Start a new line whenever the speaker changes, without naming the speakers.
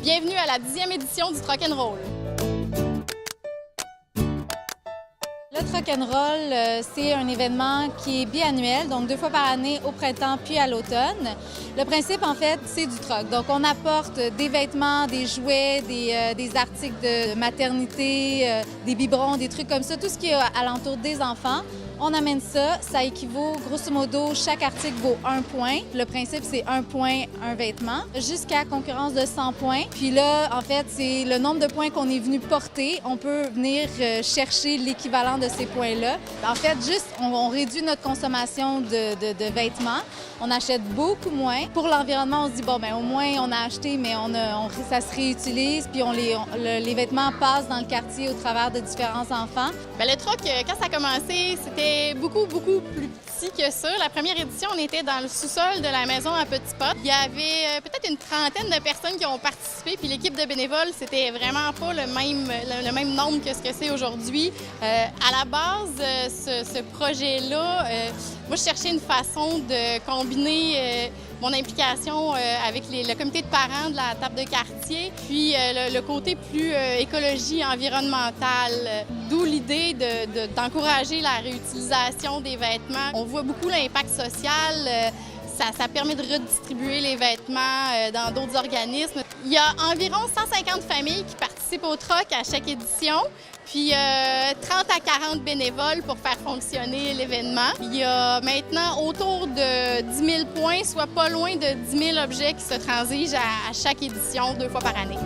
Bienvenue à la 10e édition du Truck & Roll.
Le Truck & Roll, c'est un événement qui est biannuel, donc 2 fois par année au printemps puis à l'automne. Le principe, en fait, c'est du truck. Donc, on apporte des vêtements, des jouets, des articles de maternité, des biberons, des trucs comme ça, tout ce qui est alentour des enfants. On amène ça, ça équivaut, grosso modo, chaque article vaut 1 point. Le principe, c'est 1 point, un vêtement, jusqu'à concurrence de 100 points. Puis là, en fait, c'est le nombre de points qu'on est venu porter. On peut venir chercher l'équivalent de ces points-là. En fait, juste, on réduit notre consommation de vêtements. On achète beaucoup moins. Pour l'environnement, on se dit, bon, bien, au moins, on a acheté, mais ça se réutilise, puis les vêtements passent dans le quartier au travers de différents enfants.
Bien, le truck, quand ça a commencé, c'était beaucoup plus petit que ça. La première édition, on était dans le sous-sol de la maison à Petit Pot. Il y avait peut-être une trentaine de personnes qui ont participé, puis l'équipe de bénévoles, c'était vraiment pas le même nombre que ce que c'est aujourd'hui. À la base, ce projet-là, moi, je cherchais une façon de combiner mon implication avec le comité de parents de la table de quartier, puis le côté plus écologie environnementale, d'où l'idée d'encourager la réutilisation des vêtements. On voit beaucoup l'impact social. Ça permet de redistribuer les vêtements dans d'autres organismes. Il y a environ 150 familles qui participent au Truck à chaque édition, puis 30 à 40 bénévoles pour faire fonctionner l'événement. Il y a maintenant autour de 10 000 points, soit pas loin de 10 000 objets qui se transigent à chaque édition 2 fois par année.